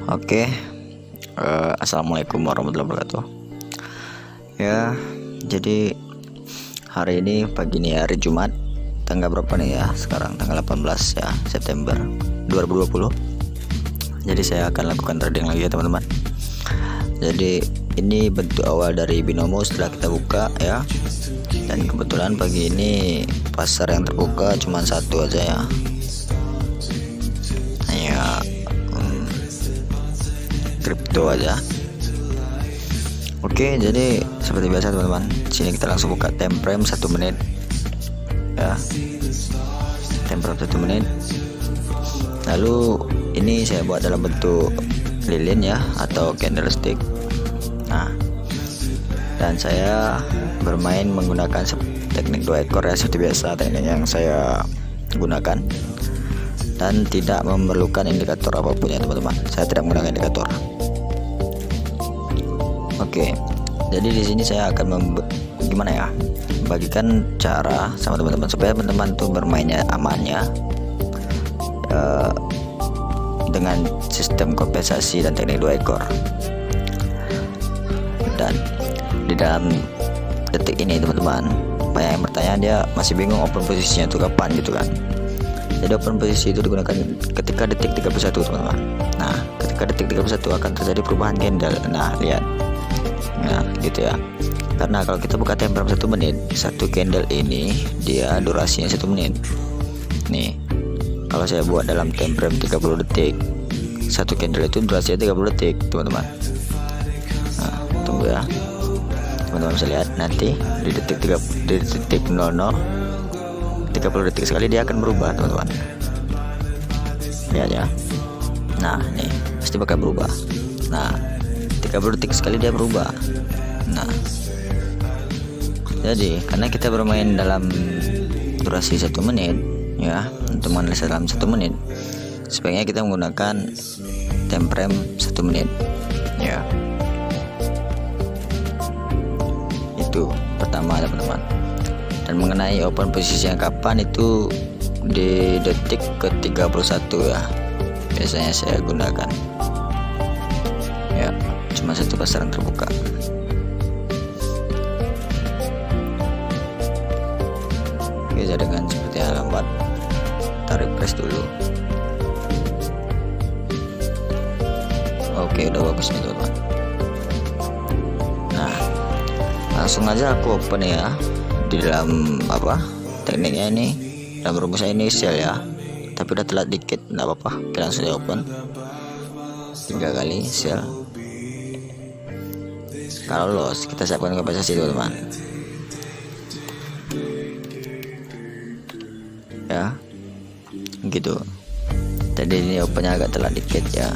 Oke, Assalamualaikum warahmatullahi wabarakatuh. Ya, jadi hari ini pagi ini hari Jumat, tanggal berapa nih ya? Sekarang tanggal 18 ya September 2020. Jadi saya akan lakukan trading lagi ya teman-teman. Jadi ini bentuk awal dari binomo setelah kita buka ya. Dan kebetulan pagi ini pasar yang terbuka cuma satu aja ya. Kripto aja. Oke, jadi seperti biasa teman-teman, sini kita langsung buka time frame 1 menit ya, time frame 1 menit. Lalu ini saya buat dalam bentuk lilin ya, atau candlestick. Nah, dan saya bermain menggunakan teknik 2 ekor ya, seperti biasa teknik yang saya gunakan, dan tidak memerlukan indikator apapun ya teman-teman. Saya tidak menggunakan indikator. Oke, jadi di sini saya akan gimana ya, bagikan cara sama teman-teman supaya teman-teman tuh bermainnya amannya dengan sistem kompensasi dan teknik 2 ekor. Dan di dalam detik ini teman-teman, banyak yang bertanya, dia masih bingung open posisinya itu kapan gitu kan. Jadi open posisi itu digunakan ketika detik 31 teman-teman. Nah, ketika detik 31 akan terjadi perubahan candle. Nah, lihat. Nah, gitu ya. Karena kalau kita buka time frame 1 menit, satu candle ini dia durasinya 1 menit. Nih, kalau saya buat dalam time frame 30 detik, satu candle itu durasinya 30 detik teman-teman. Nah, tunggu ya, teman-teman bisa lihat nanti di detik 00 30 detik sekali dia akan berubah teman-teman. Lihat ya. Nah, nih pasti bakal berubah. Nah, 30 detik sekali dia berubah. Nah, jadi karena kita bermain dalam durasi 1 menit ya, untuk menganalisa dalam 1 menit, sebaiknya kita menggunakan time frame 1 menit ya. Itu pertama teman-teman. Dan mengenai open posisinya kapan, itu di detik ke 31 ya biasanya saya gunakan ya, cuma satu pasaran terbuka. Oke, saya dengan seperti lambat tarik press dulu. Oke, udah bagus nih teman-teman. Nah, langsung aja aku open ya. Di dalam tekniknya ini, dalam rumusnya ini sell ya, tapi udah telat dikit, nggak apa-apa. Kita langsung open 3 kali sell. Kalau loss kita siapkan kompensasi teman-teman ya, gitu. Jadi ini opennya agak telat dikit ya.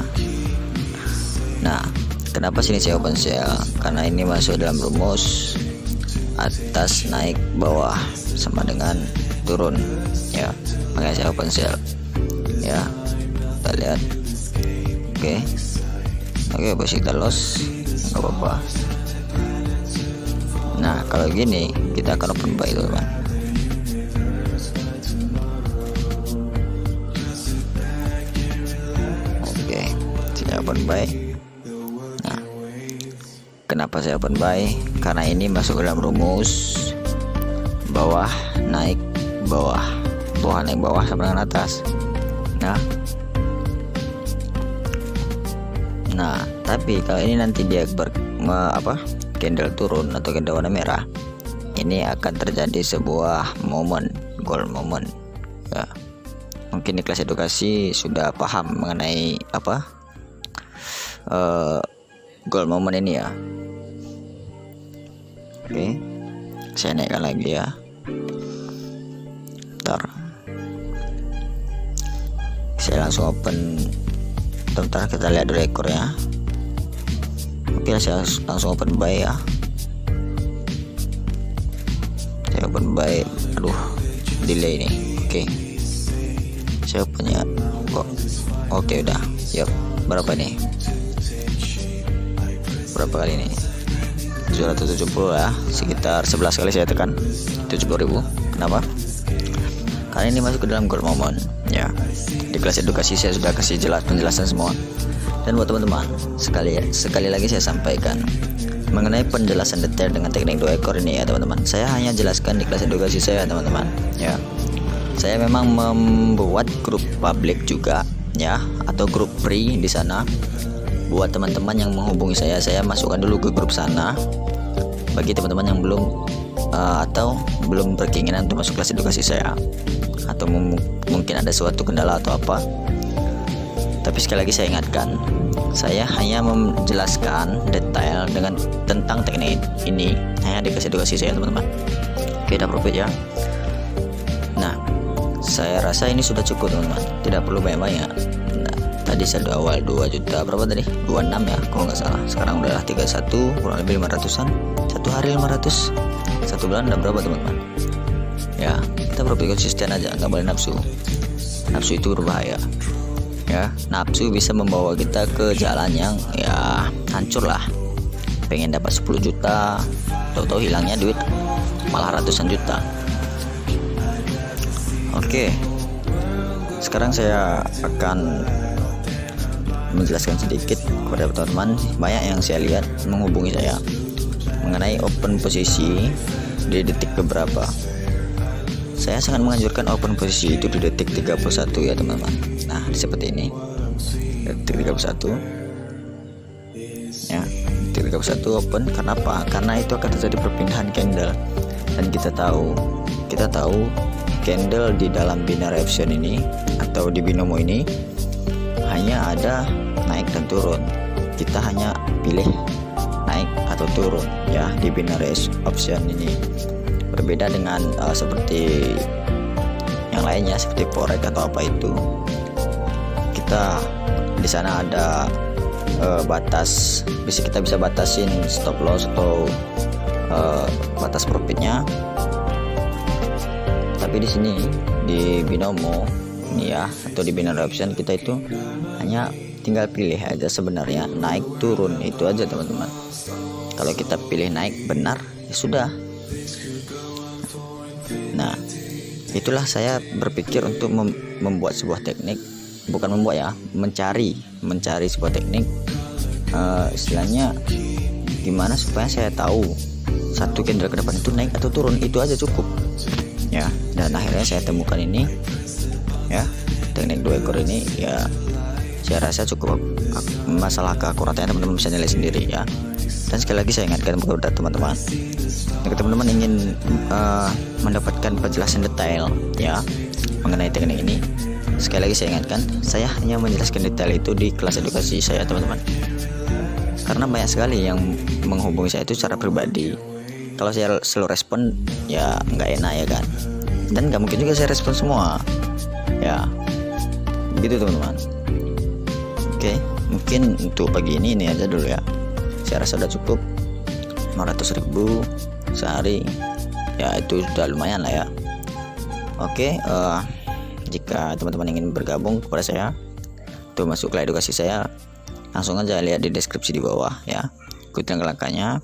Nah, kenapa sini saya open sell? Karena ini masuk dalam rumus atas naik bawah sama dengan turun ya, makanya saya open sell ya. Kita lihat. Oke, posisi kita loss nggak apa-apa. Nah, kalau gini kita akan open buy teman-teman. Oke, saya open buy. Nah, kenapa saya open buy? Karena ini masuk dalam rumus bawah naik bawah, bawah naik bawah sama dengan atas. Nah, tapi kalau ini nanti dia candle turun atau candle warna merah, ini akan terjadi sebuah momen, gold moment ya. Mungkin di kelas edukasi sudah paham mengenai gold moment ini ya. Oke, saya naikkan lagi ya. Bentar, saya langsung open. Bentar, kita lihat dulu ekornya. Oke, saya langsung open buy ya. Saya open buy. Aduh, delay nih. Oke, saya open ya. Oke, udah. Yuk, berapa nih? Berapa kali nih? 770 ya, sekitar 11 kali saya tekan 70.000. Kenapa? karena ini masuk ke dalam grup momon ya. Di kelas edukasi saya sudah kasih penjelasan semua. Dan buat teman-teman, sekali lagi saya sampaikan mengenai penjelasan detail dengan teknik 2 ekor ini ya teman-teman. Saya hanya jelaskan di kelas edukasi saya teman-teman ya. Saya memang membuat grup publik juga ya, atau grup free di sana. Buat teman-teman yang menghubungi saya masukkan dulu ke grup sana. Bagi teman-teman yang belum atau belum berkeinginan untuk masuk kelas edukasi saya, atau mungkin ada suatu kendala atau apa. Tapi sekali lagi saya ingatkan, saya hanya menjelaskan detail tentang teknik ini hanya di kelas edukasi saya teman-teman. Oke, udah profit ya. Nah, saya rasa ini sudah cukup teman-teman, tidak perlu banyak-banyak. Nah, tadi saya awal 2 juta berapa tadi? 26 ya kalau nggak salah. Sekarang udah 31, kurang lebih 500-an. Satu hari 500, satu bulan udah berapa teman-teman ya. Kita profit konsisten aja, nggak boleh nafsu. Nafsu itu berbahaya ya. Nafsu bisa membawa kita ke jalan yang ya hancur lah. Pengen dapat 10 juta, tahu-tahu hilangnya duit malah ratusan juta. Oke, sekarang saya akan menjelaskan sedikit kepada teman-teman. Banyak yang saya lihat menghubungi saya mengenai open posisi di detik keberapa. Saya sangat menganjurkan open posisi itu di detik 31 ya teman-teman. Nah, seperti ini, detik 31 ya, detik 31 open. Kenapa? Karena itu akan terjadi perpindahan candle. Dan kita tahu candle di dalam binary option ini atau di binomo ini hanya ada naik dan turun. Kita hanya pilih naik atau turun ya di binary option ini. Berbeda dengan seperti yang lainnya seperti forex atau apa itu. Kita di sana ada batas, kita bisa batasin stop loss atau batas profitnya. Tapi di sini di binomo ini ya, atau di binary option, kita itu hanya tinggal pilih aja sebenarnya naik turun, itu aja teman-teman. Kalau kita pilih naik benar ya sudah. Nah, itulah saya berpikir untuk membuat sebuah teknik, bukan membuat ya, mencari sebuah teknik, istilahnya gimana supaya saya tahu satu candle ke depan itu naik atau turun, itu aja cukup ya. Dan akhirnya saya temukan ini ya, teknik 2 ekor ini ya. Saya rasa cukup. Masalah keakuratannya teman-teman bisa nilai sendiri ya. Dan sekali lagi saya ingatkan kepada teman-teman, jika teman-teman ingin mendapatkan penjelasan detail ya mengenai teknik ini, sekali lagi saya ingatkan, saya hanya menjelaskan detail itu di kelas edukasi saya teman-teman. Karena banyak sekali yang menghubungi saya itu secara pribadi. Kalau saya selalu respon ya nggak enak ya kan, dan nggak mungkin juga saya respon semua ya, begitu teman-teman. Oke, mungkin untuk pagi ini aja dulu ya. Saya rasa udah cukup. 500.000 sehari ya, itu sudah lumayan lah ya. Oke, jika teman-teman ingin bergabung kepada saya untuk masuk ke edukasi saya, langsung aja lihat di deskripsi di bawah ya, ikutin langkahnya.